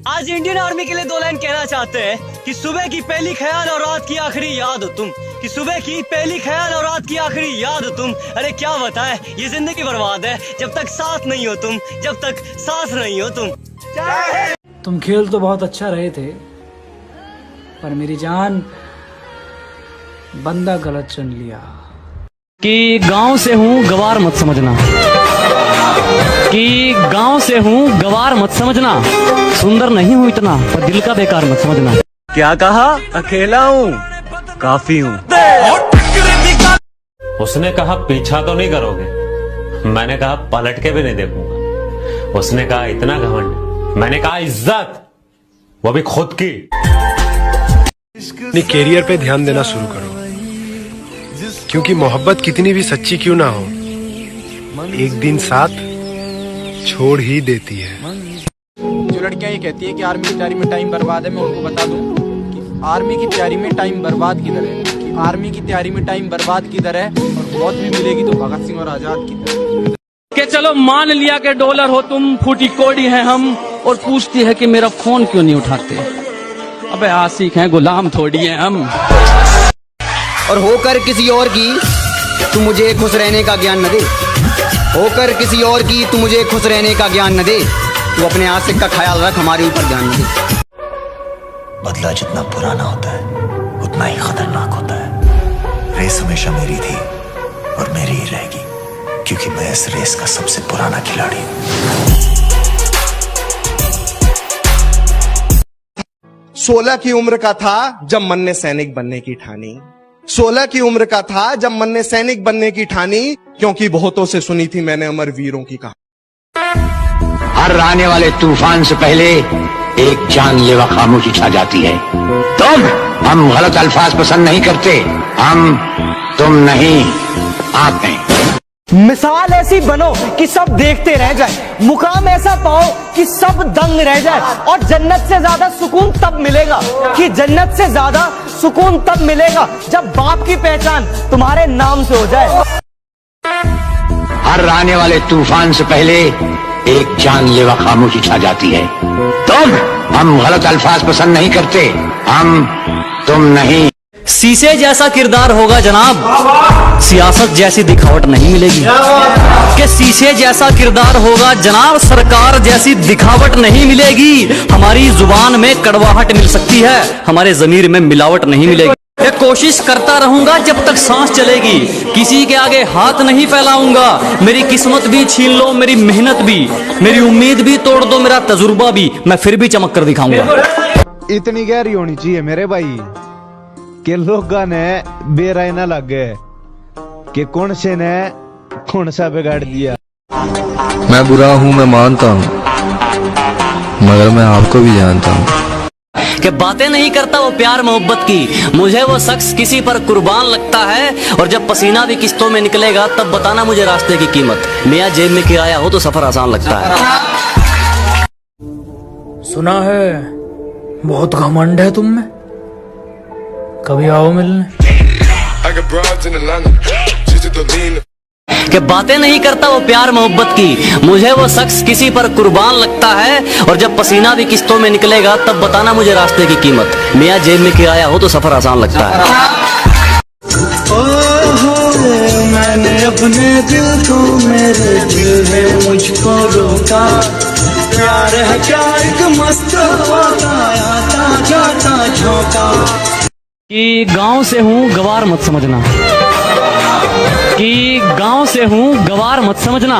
आज Indian army के लिए 2 लाइन कहना चाहते हैं कि सुबह की पहली ख्याल और रात की आखिरी याद हो तुम, कि सुबह की पहली ख्याल और रात की आखिरी याद हो तुम। अरे क्या बताए, ये जिंदगी बर्बाद है जब तक साथ नहीं हो तुम, जब तक साथ नहीं हो तुम। तुम खेल तो बहुत अच्छा रहे थे, पर मेरी जान बंदा गलत चुन लिया। कि गांव से हूँ गवार मत समझना, कि गांव से हूँ गवार मत समझना, सुंदर नहीं हूँ इतना पर दिल का बेकार मत समझना। क्या कहा? अकेला हूँ, काफी हूँ। उसने कहा पीछा तो नहीं करोगे, मैंने कहा पलट के भी नहीं देखूंगा। उसने कहा इतना घमंड, मैंने कहा इज्जत, वो भी खुद की। अपने कैरियर पे ध्यान देना शुरू करो, क्योंकि मोहब्बत कितनी भी सच्ची क्यों ना हो, एक दिन साथ छोड़ ही देती है। जो लड़कियां ये कहती है कि आर्मी की तैयारी में टाइम बर्बाद है, मैं उनको बता दूं कि आर्मी की तैयारी में टाइम बर्बाद किधर है, कि आर्मी की तैयारी में टाइम बर्बाद किधर है, और मौत भी मिलेगी तो भगत सिंह और आजाद की तरह। कि चलो मान लिया कि डॉलर हो तुम, फूटी कोड़ी है हम, और पूछती है कि मेरा फोन क्यों नहीं उठाते। अबे आशिक हैं, गुलाम थोड़ी हैं हम। और होकर किसी और की तू मुझे खुश रहने का ज्ञान न दे, होकर किसी और की तू मुझे खुश रहने का ज्ञान न दे, तू अपने आशिक का ख्याल रख, हमारे ऊपर ध्यान न दे। बदला जितना पुराना होता है उतना ही खतरनाक होता है। रेस हमेशा मेरी थी और मेरी ही रहेगी, क्योंकि मैं इस रेस का सबसे पुराना खिलाड़ी हूं। 16 की उम्र का था जब मन ने सैनिक बनने की ठानी, 16 की उम्र का था जब मन ने सैनिक बनने की ठानी, क्योंकि बहुतों से सुनी थी मैंने अमर वीरों की कहानी। हर आने वाले तूफान से पहले एक जानलेवा खामोशी छा जाती है। हम गलत अल्फाज पसंद नहीं करते, हम तुम नहीं आप हैं। मिसाल ऐसी बनो कि सब देखते रह जाए, मुकाम ऐसा पाओ कि सब दंग रह जाए, और जन्नत से ज्यादा सुकून तब मिलेगा, कि जन्नत से ज्यादा सुकून तब मिलेगा जब बाप की पहचान तुम्हारे नाम से हो जाए। हर आने वाले तूफान से पहले एक जानलेवा खामोशी छा जाती है। हम गलत अल्फाज पसंद नहीं करते, हम तुम नहीं। शीशे जैसा किरदार होगा जनाब, सियासत जैसी दिखावट नहीं मिलेगी। कि शीशे जैसा किरदार होगा जनाब, सरकार जैसी दिखावट नहीं मिलेगी। हमारी जुबान में कड़वाहट मिल सकती है, हमारे जमीर में मिलावट नहीं मिलेगी। ये कोशिश करता रहूंगा जब तक सांस चलेगी, किसी के आगे हाथ नहीं फैलाऊंगा। मेरी किस्मत भी छीन लो, मेरी मेहनत भी, मेरी उम्मीद भी तोड़ दो, मेरा तजुर्बा भी, मैं फिर भी चमक कर दिखाऊंगा। इतनी गहरी होनी चाहिए मेरे भाई कि लोगों ने बेराय ना लगे कि कौन से ने कौन सा बिगाड़ दिया। मैं बुरा हूँ, मैं मानता हूँ, मगर मैं आपको भी जानता हूँ। कि बातें नहीं करता वो प्यार मोहब्बत की, मुझे वो शख्स किसी पर कुर्बान लगता है, और जब पसीना भी किस्तों में निकलेगा तब बताना मुझे रास्ते की कीमत। मियाँ जेब में किराया हो तो सफर आसान लगता है। सुना है बहुत घमंड है तुम में, कभी आओ मिलने। कि बातें नहीं करता वो प्यार मोहब्बत की, मुझे वो शख्स किसी पर कुर्बान लगता है, और जब पसीना भी किस्तों में निकलेगा तब बताना मुझे रास्ते की कीमत। मियाँ जेब में किराया हो तो सफर आसान लगता है। मैंने अपने दिल को, मेरे दिल ने मुझको रोका, प्यार है क्या एक मस्त आता जाता झोंका। कि गांव से हूँ गवार मत समझना, कि गांव से हूँ गवार मत समझना,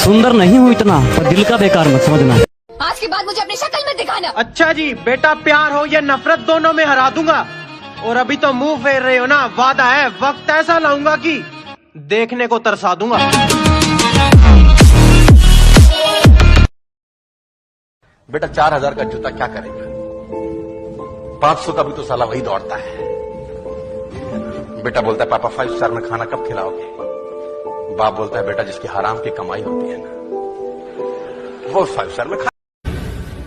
सुंदर नहीं हूँ इतना पर दिल का बेकार मत समझना। आज के बाद मुझे अपनी शक्ल में दिखाना। अच्छा जी, बेटा प्यार हो या नफरत दोनों में हरा दूंगा। और अभी तो मुंह फेर रहे हो ना, वादा है वक्त ऐसा लाऊंगा कि देखने को तरसा दूंगा। बेटा 4000 का जूता क्या करेगा, 500 का भी तो साला वही दौड़ता है। बेटा बोलता है पापा 5 स्टार में खाना कब खिलाओगे। बाप बोलता है बेटा जिसकी हराम की कमाई होती है ना, वो 5 स्टार में खा।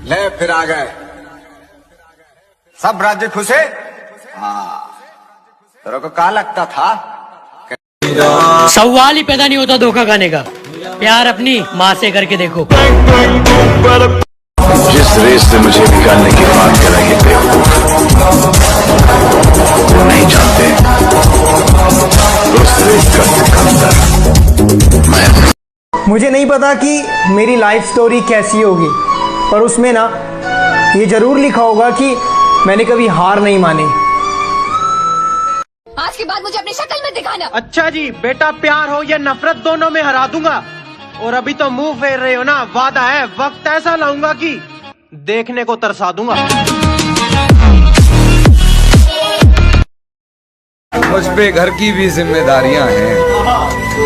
ले फिर आ गए सब राज्य खुश है। हाँ, तेरे को क्या लगता था? सवाल ही पैदा नहीं होता धोखा खाने का। प्यार अपनी माँ से करके देखो। जिस उस रेस से मुझे निकालने की बात कर रहे बेवकूफ, वो नहीं जानते उस रेस का सिकंदर मैं हूं। मुझे नहीं पता कि मेरी लाइफ स्टोरी कैसी होगी, पर उसमें ना ये जरूर लिखा होगा कि मैंने कभी हार नहीं मानी। आज के बाद मुझे अपनी शक्ल में दिखाना। अच्छा जी, बेटा प्यार हो या नफरत दोनों में हरा दूंगा। और अभी तो मुंह फेर रहे हो ना, वादा है वक्त ऐसा लाऊंगा कि देखने को तरसा दूंगा। मुझ पे घर की भी जिम्मेदारियां हैं,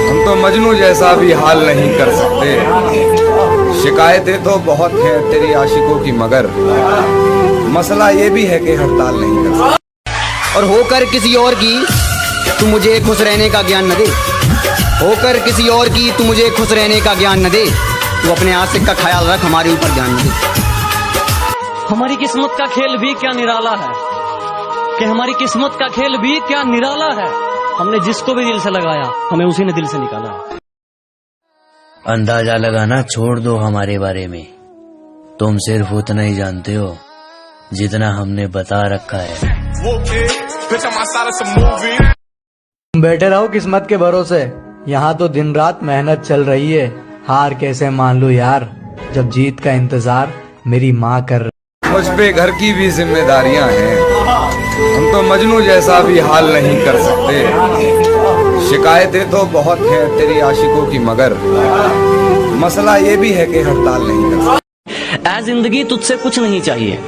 हम तो मजनू जैसा भी हाल नहीं कर सकते। शिकायतें तो बहुत हैं तेरी आशिकों की, मगर मसला ये भी है कि हड़ताल नहीं कर सकते। और होकर किसी और की तू मुझे खुश रहने का ज्ञान न दे, होकर किसी और की तू मुझे खुश रहने का ज्ञान न दे। तू अपने आशिक का ख्याल रख, हमारे ऊपर ध्यान न दे। हमारी किस्मत का खेल भी क्या निराला है, कि हमारी किस्मत का खेल भी क्या निराला है। हमने जिसको भी दिल से लगाया, हमें उसी ने दिल से निकाला। अंदाजा लगाना छोड़ दो हमारे बारे में, तुम सिर्फ उतना ही जानते हो जितना हमने बता रखा है। बैठे रहो किस्मत के भरोसे, यहाँ तो दिन रात मेहनत चल रही है। हार कैसे मान लूं यार, जब जीत का इंतजार मेरी माँ कर रही। मुझ पे घर की भी जिम्मेदारियां हैं, हम तो मजनू जैसा भी हाल नहीं कर सकते। शिकायतें तो बहुत हैं तेरी आशिकों की, मगर मसला ये भी है कि हड़ताल नहीं कर सकते। ऐ जिंदगी तुझसे कुछ नहीं चाहिए,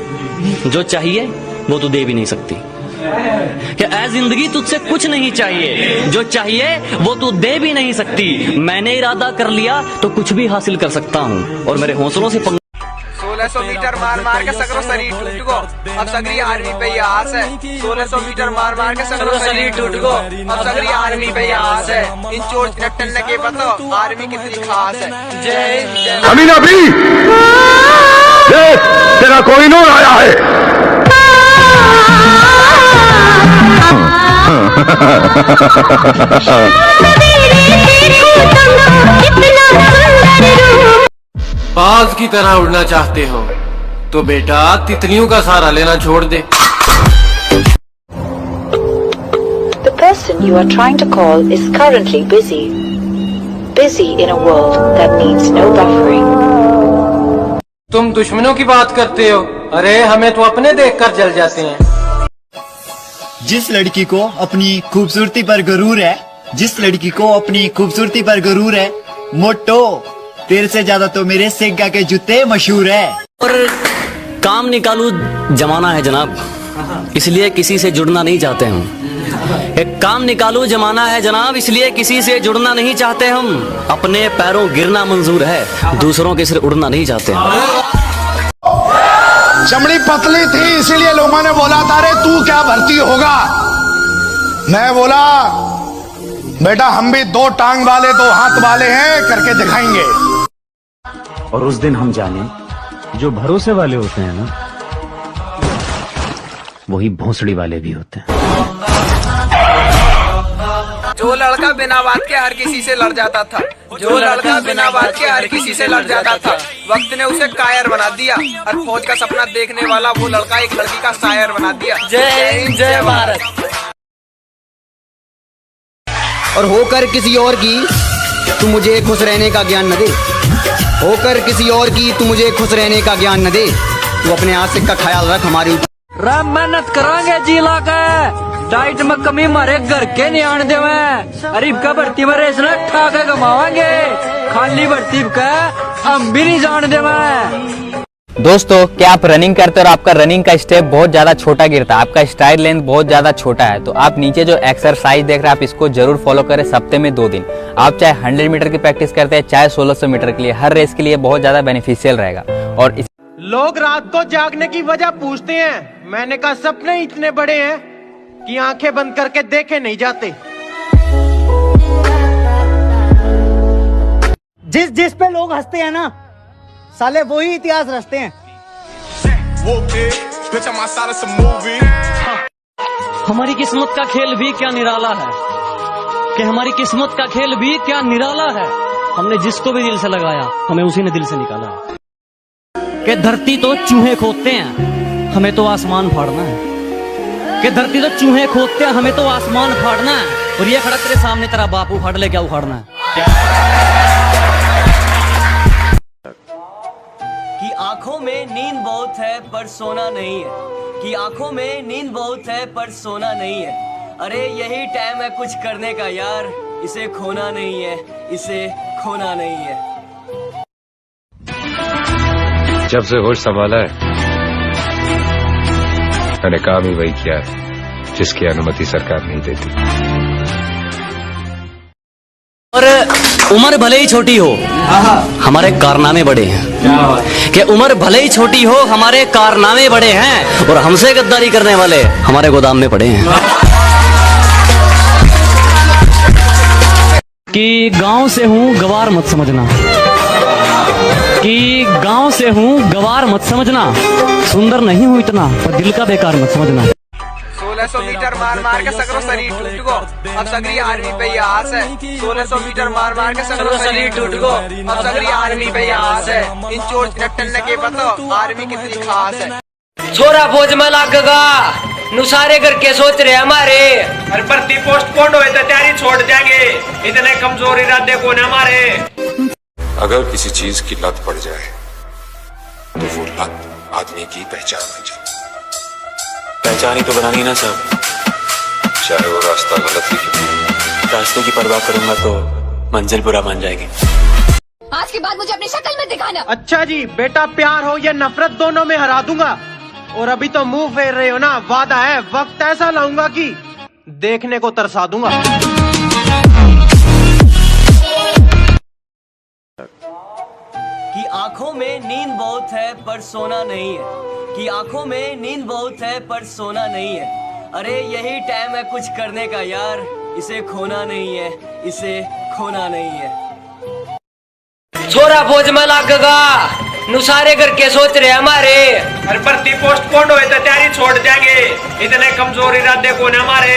जो चाहिए वो तू दे भी नहीं सकती। क्या ऐ जिंदगी तुझसे कुछ नहीं चाहिए, जो चाहिए वो तू दे भी नहीं सकती। मैंने इरादा कर लिया तो कुछ भी हासिल कर सकता हूँ, और मेरे हौसलों से 1600 मीटर मार मार के सगरो शरीर टूट गो, अब सगरी आर्मी पे ही आस है। 1600 मीटर मार मार के सगरो शरीर टूट गो, अब सगरी आर्मी पे ही आस है। इन चोर चट्टन के बताओ आर्मी कितनी खास है। जय जय अमीन अभी देख तेरा कोई नूर आया है। बाज की तरह उड़ना चाहते हो तो बेटा तितलियों का सहारा लेना छोड़ दे। The person you are trying to call is currently busy. Busy in a world that needs no buffering. तुम दुश्मनों की बात करते हो, अरे हमें तो अपने देखकर जल जाते हैं। जिस लड़की को अपनी खूबसूरती पर गरूर है, जिस लड़की को अपनी खूबसूरती पर गरूर है, मोटो तेरे से ज्यादा तो मेरे सेगा के जूते मशहूर है। और काम निकालू जमाना है जनाब, इसलिए किसी से जुड़ना नहीं चाहते हम। एक काम निकालू जमाना है जनाब, इसलिए किसी से जुड़ना नहीं चाहते हम। अपने पैरों गिरना मंजूर है, दूसरों के सिर उड़ना नहीं चाहते हम। चमड़ी पतली थी इसीलिए लोगों ने बोला था रे तू क्या भर्ती होगा। मैं बोला बेटा हम भी 2 टांग वाले 2 हाथ वाले हैं, करके दिखाएंगे। और उस दिन हम जाने जो भरोसे वाले होते हैं ना, वही भोंसड़ी वाले भी होते हैं। जो लड़का बिना बात के हर किसी से लड़ जाता था, जो लड़का बिना बात के हर किसी से लड़ जाता था, वक्त ने उसे कायर बना दिया। और फौज का सपना देखने वाला वो लड़का एक लड़की का शायर बना दिया। जय हिंद जय भारत। और होकर किसी और की तू मुझे खुश रहने का ज्ञान न दे, होकर किसी और की तू मुझे खुश रहने का ज्ञान न दे। तू अपने आशिक का ख्याल रख, हमारे ऊपर। राम मेहनत करांगे जिला का, टाइट में कमी मारे घर के नहीं आने देवे। अरीब का भर्ती में रेस ना ठाके कमावांगे, खाली भर्ती का हम भी नहीं जाने देवे। दोस्तों, क्या आप रनिंग करते हो और आपका रनिंग का स्टेप बहुत ज्यादा छोटा गिरता है, आपका स्ट्राइड लेंथ बहुत ज्यादा छोटा है, तो आप नीचे जो एक्सरसाइज देख रहे हैं आप इसको जरूर फॉलो करें हफ्ते में 2 दिन। आप चाहे 100 मीटर की प्रैक्टिस करते हैं, चाहे 1600 मीटर के लिए, हर रेस के लिए बहुत ज्यादा बेनिफिशियल रहेगा। और लोग रात को जागने की वजह पूछते हैं, मैंने कहा सपने इतने बड़े हैं कि आंखें बंद करके देखे नहीं जाते। जिस जिस पे लोग हंसते हैं ना, साले वही इतिहास रचते हैं। हमारी किस्मत का खेल भी क्या निराला है, कि हमारी किस्मत का खेल भी क्या निराला है। हमने जिसको भी दिल से लगाया, हमें उसी ने दिल से निकाला। कि धरती तो चूहे खोदते हैं, हमें तो आसमान फाड़ना है। कि धरती तो चूहे खोदते हैं, हमें तो आसमान फाड़ना है। और ये खड़ा तेरे सामने तेरा बाप उखाड़ ले, क्या उखाड़ना है? कि आंखों में नींद बहुत है पर सोना नहीं है, कि आंखों में नींद बहुत है पर सोना नहीं है। अरे यही टाइम है कुछ करने का यार, इसे खोना नहीं है, इसे खोना नहीं है। जब से होश संभाला है मैंने काम ही वही किया है जिसकी अनुमति सरकार नहीं देती। और उम्र भले ही छोटी हो हमारे कारनामे बड़े हैं। कि उम्र भले ही छोटी हो हमारे कारनामे बड़े हैं, और हमसे गद्दारी करने वाले हमारे गोदाम में पड़े हैं। कि गांव से हूँ गवार मत समझना, कि गांव से हूँ गवार मत समझना, सुंदर नहीं हूँ इतना पर दिल का बेकार मत समझना। 1600 मीटर मार मार के सगरो शरीर टूट गो, अब सगरी आर्मी पे ही आस है। 1600 मीटर मार मार के सगरो शरीर टूट गो, अब सगरी आर्मी पे ही आस है। इन चोर चट्टन के बताओ आर्मी कितनी खास है। छोरा फौज में लागेगा नुसारे करके सोच रहे हमारे, अरे भर्ती पोस्टपोन हुए तो तैयारी छोड़ देंगे, इतने कमजोर इरादे को न हमारे। अगर किसी चीज की लत पड़ जाए तो वो लत आदमी की पहचान बन जाए। पहचान ही तो बनानी ना सब, चाहे वो रास्ता गलत ही क्यों। रास्ते की परवाह करूंगा तो मंजिल बुरा मान जाएगी। आज के बाद मुझे अपनी शक्ल में दिखाना। अच्छा जी, बेटा प्यार हो या नफरत दोनों में हरा दूंगा। और अभी तो मुंह फेर रहे हो ना, वादा है वक्त ऐसा लाऊंगा कि देखने को तरसा दूंगा। कि आंखों में नींद बहुत है पर सोना नहीं है, कि आंखों में नींद बहुत है पर सोना नहीं है। अरे यही टाइम है कुछ करने का यार, इसे खोना नहीं है, इसे खोना नहीं है। छोरा फौज में लागेगा नुसारे करके सोच रहे हमारे, अरे भर्ती पोस्टपोन हुए तो तैयारी छोड़ देंगे, इतने कमजोर इरादे को न हमारे।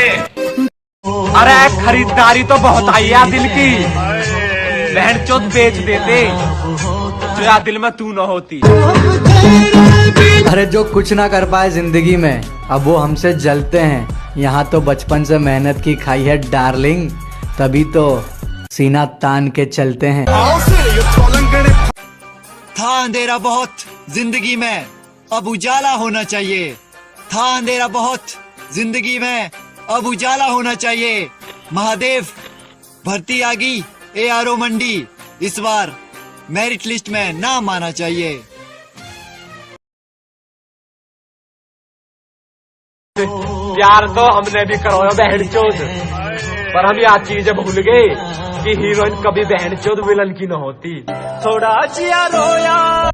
अरे खरीदारी तो बहुत आई है दिल की, बहन चौथ बेच देते जो यार दिल में तू न होती। अरे जो कुछ ना कर पाए जिंदगी में अब वो हमसे जलते हैं। यहाँ तो बचपन से मेहनत की खाई है डार्लिंग, तभी तो सीना तान के चलते हैं। था अंधेरा बहुत जिंदगी में, अब उजाला होना चाहिए। था अंधेरा बहुत जिंदगी में, अब उजाला होना चाहिए। महादेव भर्ती आ गई ARO मंडी, इस बार मेरिट लिस्ट में नाम आना चाहिए। प्यार तो हमने भी करो बहन चोद, पर हम यह चीज भूल गए कि हीरोइन कभी बहन चोद विलन की न होती। थोड़ा जिया रोया